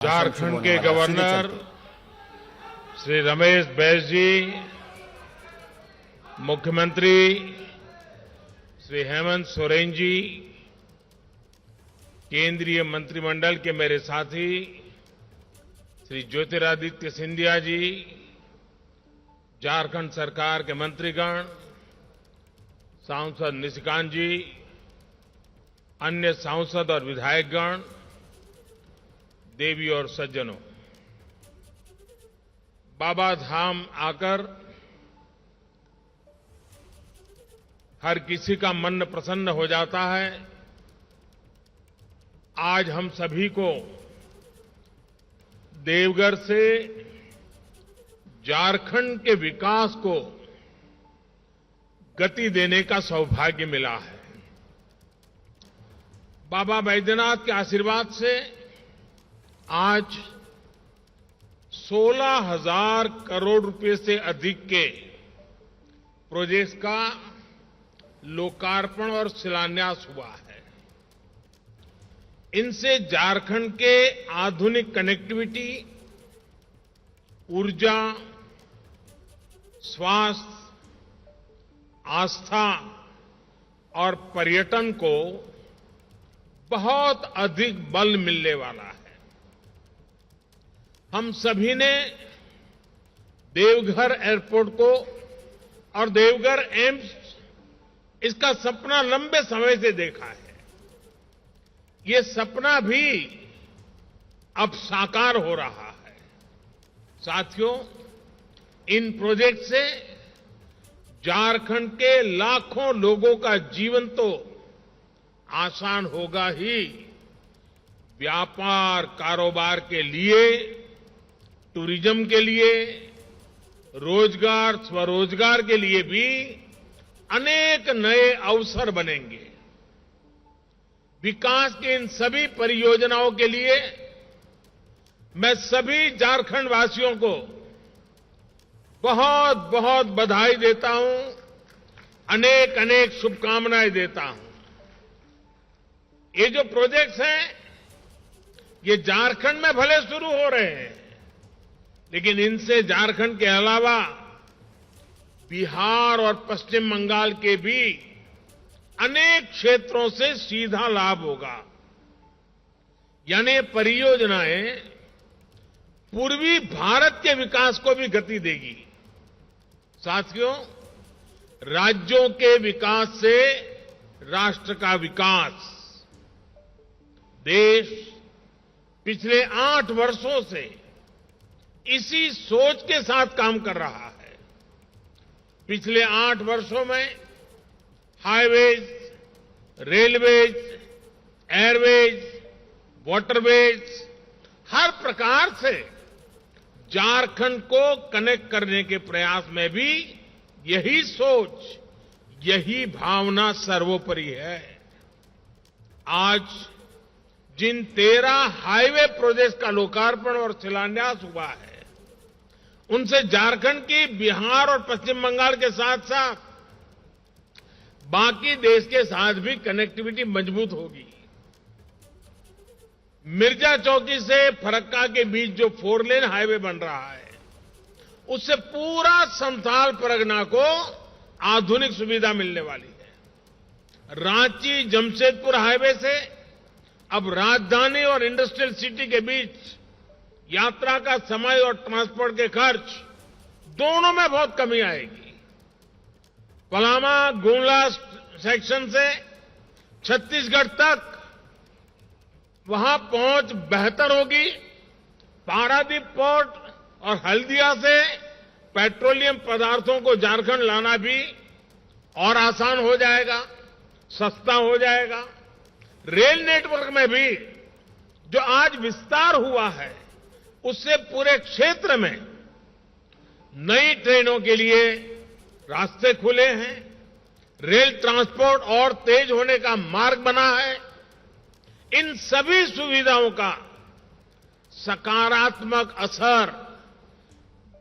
झारखंड के गवर्नर श्री रमेश बैस जी, मुख्यमंत्री श्री हेमंत सोरेन जी, केंद्रीय मंत्रिमंडल के मेरे साथी श्री ज्योतिरादित्य सिंधिया जी, झारखंड सरकार के मंत्रीगण, सांसद निशिकांत जी, अन्य सांसद और विधायकगण, देवी और सज्जनों, बाबा धाम आकर हर किसी का मन प्रसन्न हो जाता है। आज हम सभी को देवघर से झारखंड के विकास को गति देने का सौभाग्य मिला है। बाबा बैद्यनाथ के आशीर्वाद से आज 16,000 करोड़ रुपए से अधिक के प्रोजेक्ट्स का लोकार्पण और शिलान्यास हुआ है। इनसे झारखंड के आधुनिक कनेक्टिविटी, ऊर्जा, स्वास्थ्य, आस्था और पर्यटन को बहुत अधिक बल मिलने वाला है। हम सभी ने देवघर एयरपोर्ट को और देवघर एम्स, इसका सपना लंबे समय से देखा है। ये सपना भी अब साकार हो रहा है। साथियों, इन प्रोजेक्ट से झारखंड के लाखों लोगों का जीवन तो आसान होगा ही, व्यापार कारोबार के लिए, टूरिज्म के लिए, रोजगार स्वरोजगार के लिए भी अनेक नए अवसर बनेंगे। विकास की इन सभी परियोजनाओं के लिए मैं सभी झारखंड वासियों को बहुत बहुत बधाई देता हूं, अनेक अनेक शुभकामनाएं देता हूं। ये जो प्रोजेक्ट्स हैं, ये झारखंड में भले शुरू हो रहे हैं, लेकिन इनसे झारखंड के अलावा बिहार और पश्चिम बंगाल के भी अनेक क्षेत्रों से सीधा लाभ होगा। यानी ये परियोजनाएं पूर्वी भारत के विकास को भी गति देगी। साथियों, राज्यों के विकास से राष्ट्र का विकास, देश पिछले 8 वर्षों से इसी सोच के साथ काम कर रहा है। पिछले 8 वर्षों में हाईवेज, रेलवेज, एयरवेज, वाटरवेज, हर प्रकार से झारखंड को कनेक्ट करने के प्रयास में भी यही सोच, यही भावना सर्वोपरि है। आज जिन 13 हाईवे प्रोजेक्ट्स का लोकार्पण और शिलान्यास हुआ है, उनसे झारखंड की बिहार और पश्चिम बंगाल के साथ साथ बाकी देश के साथ भी कनेक्टिविटी मजबूत होगी। मिर्जा चौकी से फरक्का के बीच जो 4 लेन हाईवे बन रहा है, उससे पूरा संथाल परगना को आधुनिक सुविधा मिलने वाली है। रांची जमशेदपुर हाईवे से अब राजधानी और इंडस्ट्रियल सिटी के बीच यात्रा का समय और ट्रांसपोर्ट के खर्च दोनों में बहुत कमी आएगी। पलामा गुमला सेक्शन से छत्तीसगढ़ तक वहां पहुंच बेहतर होगी। पारादीप पोर्ट और हल्दिया से पेट्रोलियम पदार्थों को झारखंड लाना भी और आसान हो जाएगा, सस्ता हो जाएगा। रेल नेटवर्क में भी जो आज विस्तार हुआ है, उससे पूरे क्षेत्र में नई ट्रेनों के लिए रास्ते खुले हैं, रेल ट्रांसपोर्ट और तेज होने का मार्ग बना है। इन सभी सुविधाओं का सकारात्मक असर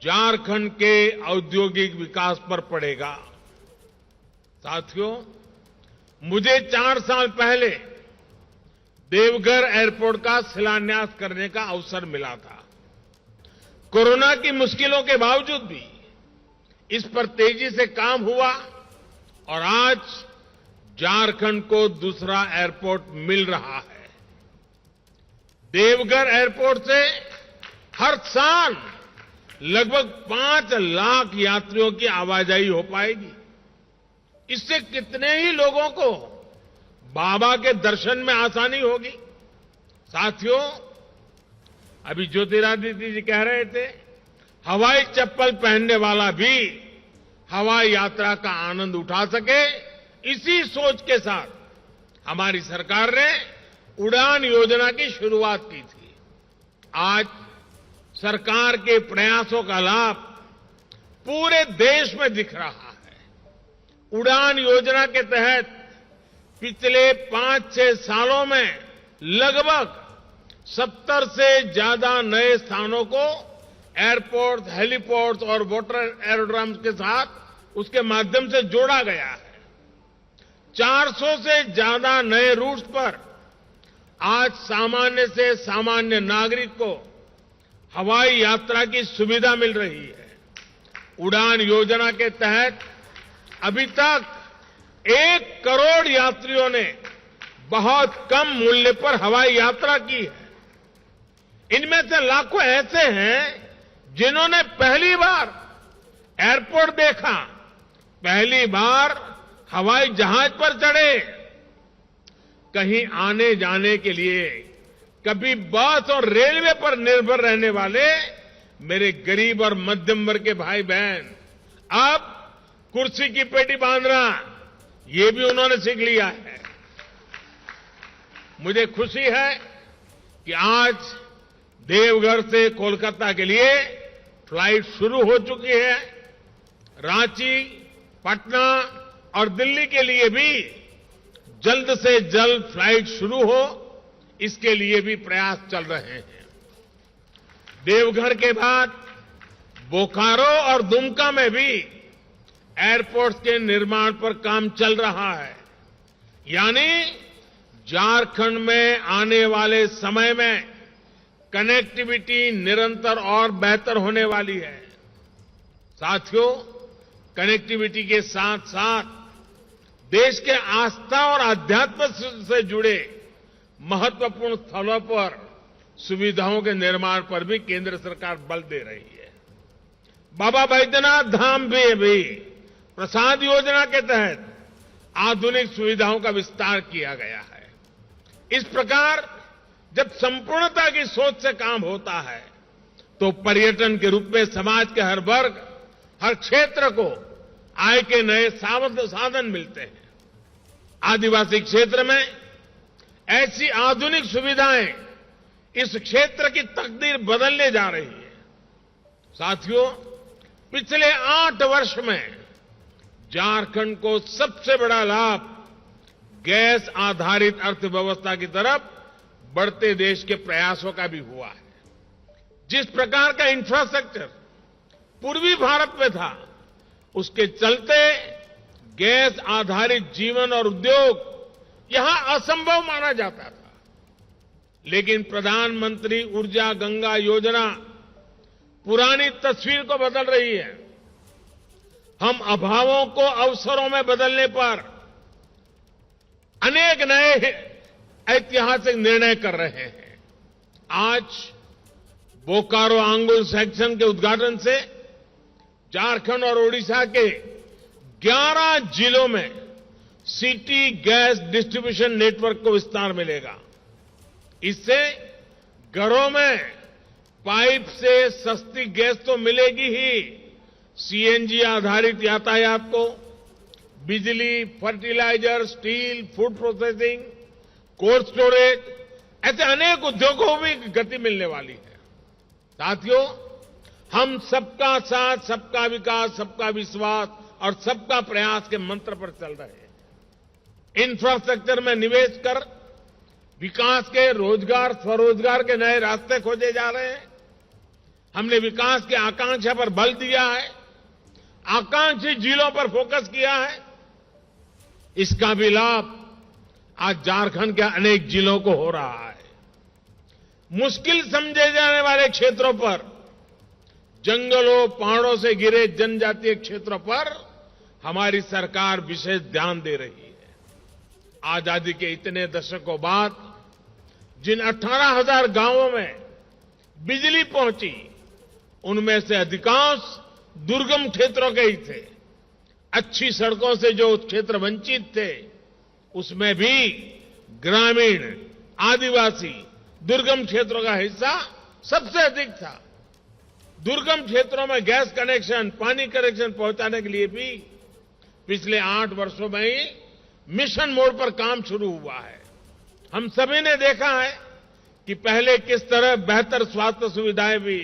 झारखंड के औद्योगिक विकास पर पड़ेगा। साथियों, मुझे 4 साल पहले देवघर एयरपोर्ट का शिलान्यास करने का अवसर मिला था। कोरोना की मुश्किलों के बावजूद भी इस पर तेजी से काम हुआ और आज झारखंड को दूसरा एयरपोर्ट मिल रहा है। देवघर एयरपोर्ट से हर साल लगभग 5 लाख यात्रियों की आवाजाही हो पाएगी। इससे कितने ही लोगों को बाबा के दर्शन में आसानी होगी। साथियों, अभी ज्योतिरादित्य जी कह रहे थे, हवाई चप्पल पहनने वाला भी हवाई यात्रा का आनंद उठा सके, इसी सोच के साथ हमारी सरकार ने उड़ान योजना की शुरुआत की थी। आज सरकार के प्रयासों का लाभ पूरे देश में दिख रहा है। उड़ान योजना के तहत पिछले 5-6 सालों में लगभग 70 से ज्यादा नए स्थानों को एयरपोर्ट, हेलीपोर्ट और वाटर एरोड्रम्स के साथ उसके माध्यम से जोड़ा गया है। 400 से ज्यादा नए रूट्स पर आज सामान्य से सामान्य नागरिक को हवाई यात्रा की सुविधा मिल रही है। उड़ान योजना के तहत अभी तक 1 करोड़ यात्रियों ने बहुत कम मूल्य पर हवाई यात्रा की है। इनमें से लाखों ऐसे हैं जिन्होंने पहली बार एयरपोर्ट देखा, पहली बार हवाई जहाज पर चढ़े। कहीं आने जाने के लिए कभी बस और रेलवे पर निर्भर रहने वाले मेरे गरीब और मध्यम वर्ग के भाई बहन अब कुर्सी की पेटी बांधना ये भी उन्होंने सीख लिया है। मुझे खुशी है कि आज देवघर से कोलकाता के लिए फ्लाइट शुरू हो चुकी है। रांची, पटना और दिल्ली के लिए भी जल्द से जल्द फ्लाइट शुरू हो, इसके लिए भी प्रयास चल रहे हैं। देवघर के बाद बोकारो और दुमका में भी एयरपोर्ट के निर्माण पर काम चल रहा है। यानी झारखंड में आने वाले समय में कनेक्टिविटी निरंतर और बेहतर होने वाली है। साथियों, कनेक्टिविटी के साथ साथ देश के आस्था और आध्यात्म से जुड़े महत्वपूर्ण स्थलों पर सुविधाओं के निर्माण पर भी केंद्र सरकार बल दे रही है। बाबा बैद्यनाथ धाम भी प्रसाद योजना के तहत आधुनिक सुविधाओं का विस्तार किया गया है। इस प्रकार जब संपूर्णता की सोच से काम होता है तो पर्यटन के रूप में समाज के हर वर्ग, हर क्षेत्र को आय के नए साधन मिलते हैं। आदिवासी क्षेत्र में ऐसी आधुनिक सुविधाएं इस क्षेत्र की तकदीर बदलने जा रही है। साथियों, पिछले 8 वर्ष में झारखंड को सबसे बड़ा लाभ गैस आधारित अर्थव्यवस्था की तरफ बढ़ते देश के प्रयासों का भी हुआ है। जिस प्रकार का इंफ्रास्ट्रक्चर पूर्वी भारत में था, उसके चलते गैस आधारित जीवन और उद्योग यहां असंभव माना जाता था। लेकिन प्रधानमंत्री ऊर्जा गंगा योजना पुरानी तस्वीर को बदल रही है। हम अभावों को अवसरों में बदलने पर अनेक नए ऐतिहासिक निर्णय कर रहे हैं। आज बोकारो आंगुल सेक्शन के उद्घाटन से झारखंड और ओडिशा के 11 जिलों में सिटी गैस डिस्ट्रीब्यूशन नेटवर्क को विस्तार मिलेगा। इससे घरों में पाइप से सस्ती गैस तो मिलेगी ही, सीएनजी आधारित यातायात को, बिजली, fertiliser, steel, food processing, cold storage, ऐसे अनेक उद्योगों को भी गति मिलने वाली है। साथियों, हम सबका साथ, सबका विकास, सबका विश्वास और सबका प्रयास के मंत्र पर चल रहे हैं। इंफ्रास्ट्रक्चर में निवेश कर विकास के, रोजगार, स्वरोजगार के नए रास्ते खोजे जा रहे हैं। हमने विकास की आकांक्षा पर बल दिया है, आकांक्षी जिलों पर फोकस किया है। इसका भी लाभ आज झारखंड के अनेक जिलों को हो रहा है। मुश्किल समझे जाने वाले क्षेत्रों पर, जंगलों पहाड़ों से घिरे जनजातीय क्षेत्रों पर हमारी सरकार विशेष ध्यान दे रही है। आजादी के इतने दशकों बाद जिन 18,000 गांवों में बिजली पहुंची, उनमें से अधिकांश दुर्गम क्षेत्रों के ही थे। अच्छी सड़कों से जो क्षेत्र वंचित थे, उसमें भी ग्रामीण, आदिवासी, दुर्गम क्षेत्रों का हिस्सा सबसे अधिक था। दुर्गम क्षेत्रों में गैस कनेक्शन, पानी कनेक्शन पहुंचाने के लिए भी पिछले 8 वर्षों में ही मिशन मोड पर काम शुरू हुआ है। हम सभी ने देखा है कि पहले किस तरह बेहतर स्वास्थ्य सुविधाएं भी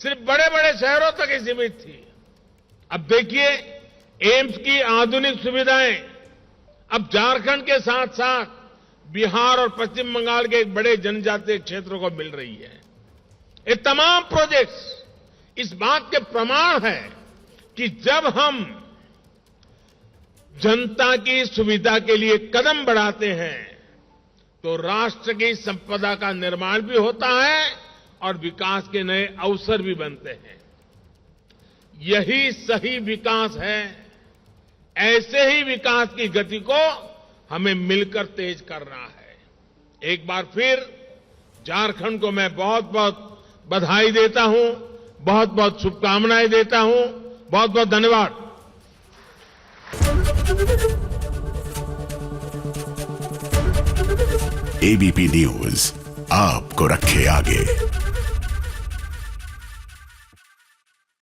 सिर्फ बड़े बड़े शहरों तक ही सीमित थी। अब देखिए, एम्स की आधुनिक सुविधाएं अब झारखंड के साथ साथ बिहार और पश्चिम बंगाल के एक बड़े जनजातीय क्षेत्रों को मिल रही है। ये तमाम प्रोजेक्ट्स इस बात के प्रमाण है कि जब हम जनता की सुविधा के लिए कदम बढ़ाते हैं तो राष्ट्र की संपदा का निर्माण भी होता है और विकास के नए अवसर भी बनते हैं। यही सही विकास है। ऐसे ही विकास की गति को हमें मिलकर तेज करना है। एक बार फिर झारखंड को मैं बहुत बहुत बधाई देता हूं, बहुत बहुत शुभकामनाएं देता हूं। बहुत बहुत धन्यवाद। एबीपी न्यूज आपको रखे आगे।